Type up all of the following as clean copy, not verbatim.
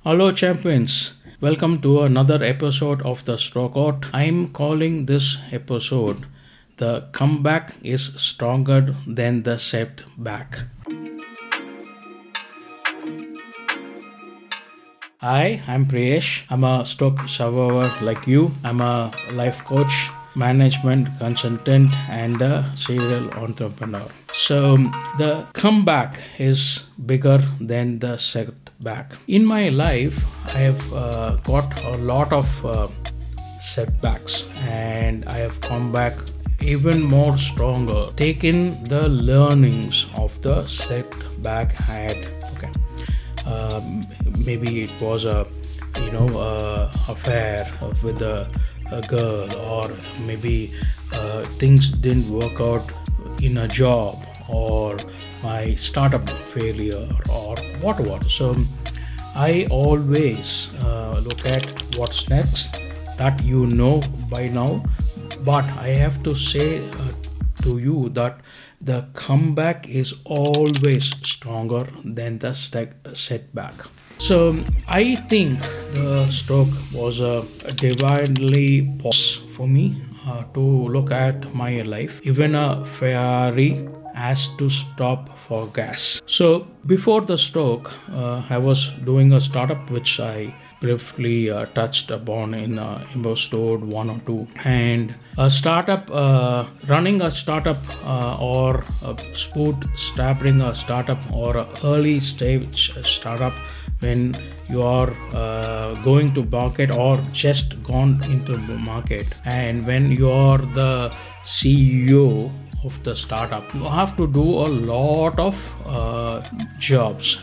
Hello, champions. Welcome to another episode of the Strokeout. I'm calling this episode "The Comeback is Stronger Than the Setback." Hi, I'm Priyesh. I'm a stroke survivor like you. I'm a life coach, management consultant, and a serial entrepreneur. So, the comeback is bigger than the setback. In my life, I have got a lot of setbacks, and I have come back even more stronger, taking the learnings of the setback I had. Okay. Maybe it was a affair with a girl, or maybe things didn't work out in a job, or my startup failure, or whatever. So I always look at what's next, that you know by now, but I have to say to you that the comeback is always stronger than the setback. So I think the stroke was a divinely pause for me to look at my life. Even a Ferrari has to stop for gas. So before the stroke, I was doing a startup which I briefly touched upon in episode 1 or 2, and a startup, running a startup or bootstrapping a startup or an early stage startup, when you are going to market or just gone into the market, and when you are the CEO of the startup, you have to do a lot of jobs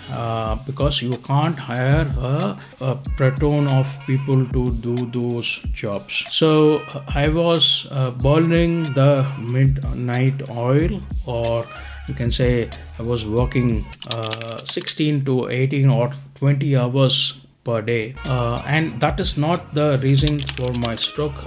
because you can't hire a platoon of people to do those jobs. So I was burning the midnight oil, or you can say I was working 16 to 18 or 20 hours per day, and that is not the reason for my stroke.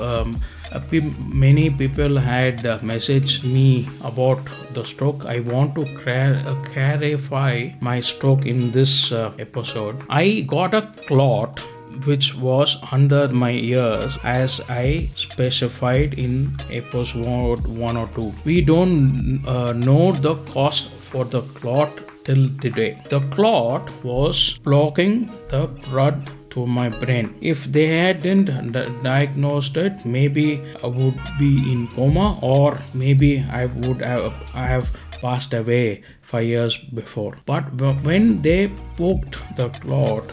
Many people had messaged me about the stroke. I want to clarify my stroke in this episode. I got a clot which was under my ears, as I specified in episode 1 or 2. We don't know the cause for the clot till today. The clot was blocking the blood to my brain. If they hadn't diagnosed it, maybe I would be in coma, or maybe I have passed away 5 years before. But when they poked the clot,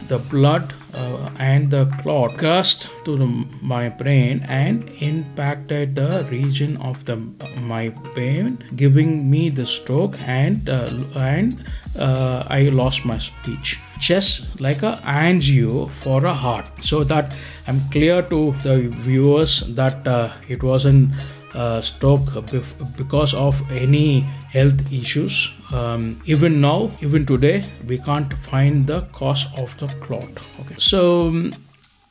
the blood and the clot crushed to my brain and impacted the region of my brain, giving me the stroke, and I lost my speech, just like a angio for a heart. So that I'm clear to the viewers that it wasn't stroke because of any health issues. Even now, even today, we can't find the cause of the clot. Okay, so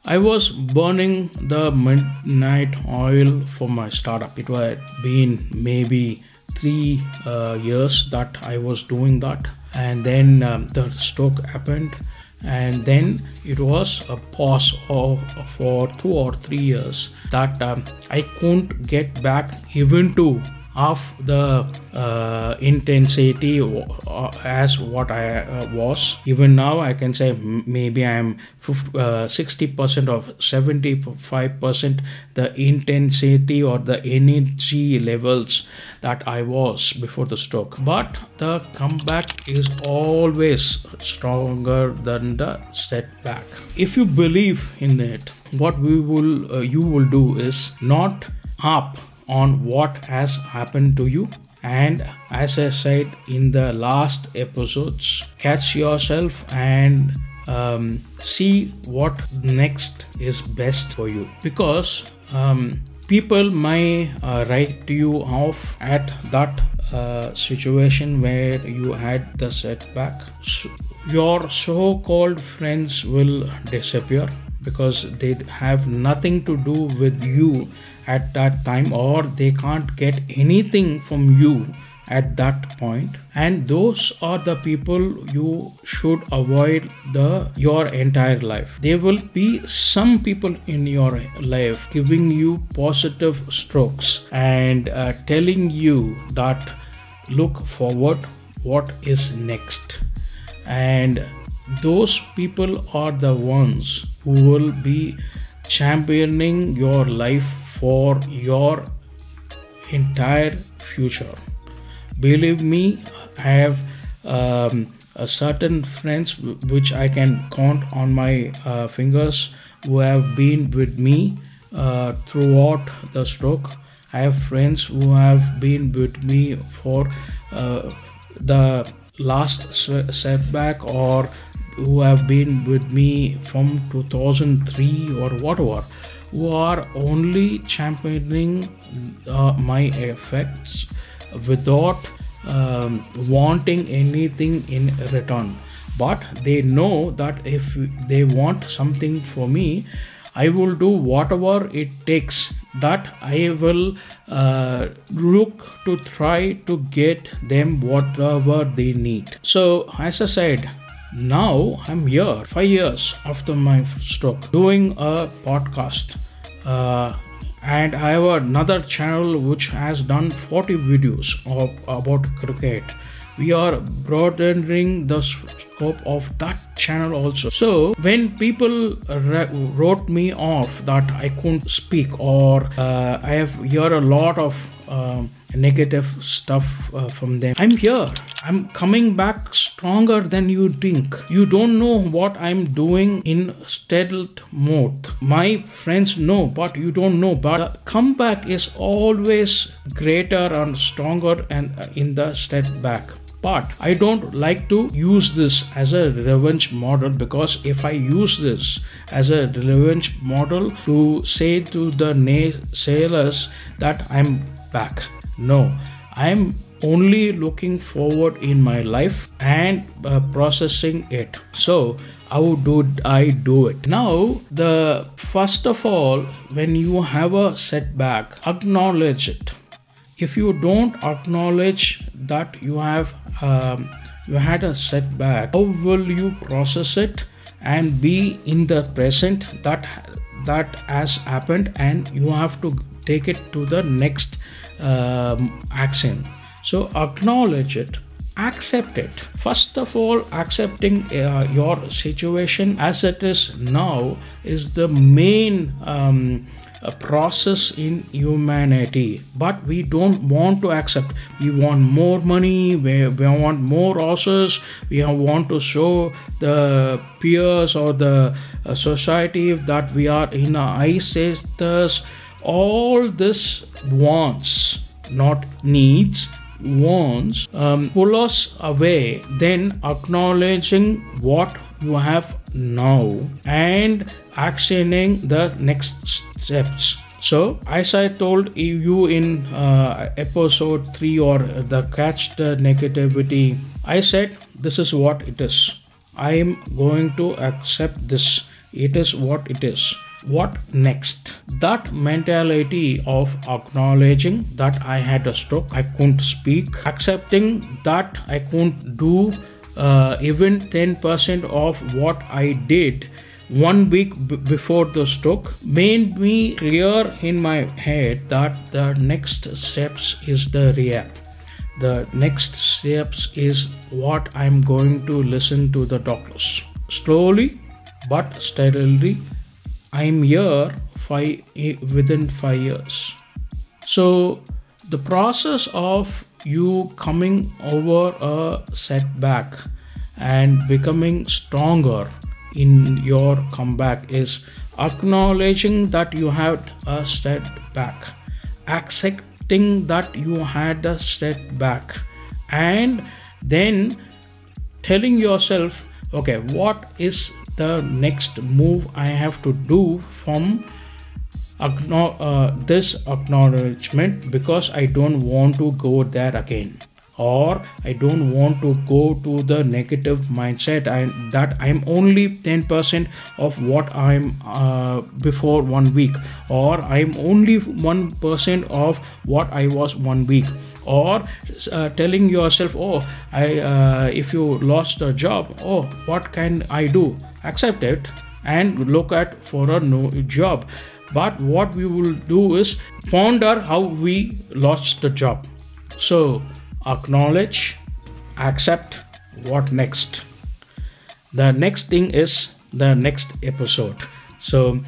I was burning the midnight oil for my startup. It had been maybe 3 years that I was doing that, and then the stroke happened, and then it was a pause for 2 or 3 years that I couldn't get back even to half the intensity as what I was. Even now I can say maybe I am 60% of 75% the intensity or the energy levels that I was before the stroke. But the comeback is always stronger than the setback. If you believe in it, what you will do is not harp on what has happened to you, and as I said in the last episodes, catch yourself and see what next is best for you, because people may write you off at that situation where you had the setback. Your so-called friends will disappear because they have nothing to do with you at that time, or they can't get anything from you at that point, and those are the people you should avoid your entire life. There will be some people in your life giving you positive strokes and telling you that look forward, what is next. And those people are the ones who will be championing your life for your entire future. Believe me, I have a certain friends which I can count on my fingers who have been with me throughout the stroke. I have friends who have been with me for the last setback, or who have been with me from 2003 or whatever, who are only championing my effects without wanting anything in return. But they know that if they want something for me, I will do whatever it takes, that I will look to try to get them whatever they need. So as I said, now I'm here 5 years after my stroke doing a podcast, and I have another channel which has done 40 videos about cricket. We are broadening the scope of that channel also. So when people wrote me off that I couldn't speak, or I have heard a lot of negative stuff from them, I'm here. I'm coming back stronger than you think. You don't know what I'm doing in stealth mode. My friends know, but you don't know. But the comeback is always greater and stronger and in the setback. But I don't like to use this as a revenge model, because if I use this as a revenge model to say to the naysayers that I'm back, no, I'm only looking forward in my life and processing it. So how do I do it? Now, first of all, when you have a setback, acknowledge it. If you don't acknowledge that you have you had a setback, how will you process it and be in the present that has happened, and you have to take it to the next action? So acknowledge it, accept it. First of all, accepting your situation as it is now is the main a process in humanity. But we don't want to accept. We want more money, we want more horses, we want to show the peers or the society that we are in a high status. All this wants, not needs, wants, pull us away. Then acknowledging what you have now and actioning the next steps. So as I told you in episode 3, or the catch the negativity, I said this is what it is. I am going to accept this. It is what it is. What next? That mentality of acknowledging that I had a stroke, I couldn't speak, accepting that I couldn't do even 10% of what I did 1 week before the stroke, made me clear in my head that the next steps is the rehab. The next steps is what I'm going to listen to the doctors. Slowly but steadily, I'm here within 5 years. So the process of you coming over a setback and becoming stronger in your comeback is acknowledging that you had a setback, accepting that you had a setback, and then telling yourself, okay, what is the next move I have to do from this acknowledgement, because I don't want to go there again, or I don't want to go to the negative mindset that I'm only 10% of what I'm before 1 week, or I'm only 1% of what I was 1 week, or telling yourself, oh, if you lost a job, oh, what can I do? Accept it and look at for a new job. But what we will do is ponder how we lost the job. So acknowledge, accept, what next? The next thing is the next episode. So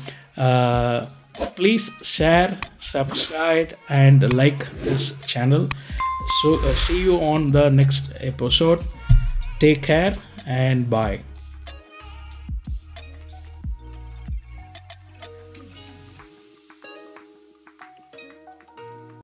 please share, subscribe, and like this channel. So see you on the next episode. Take care and bye.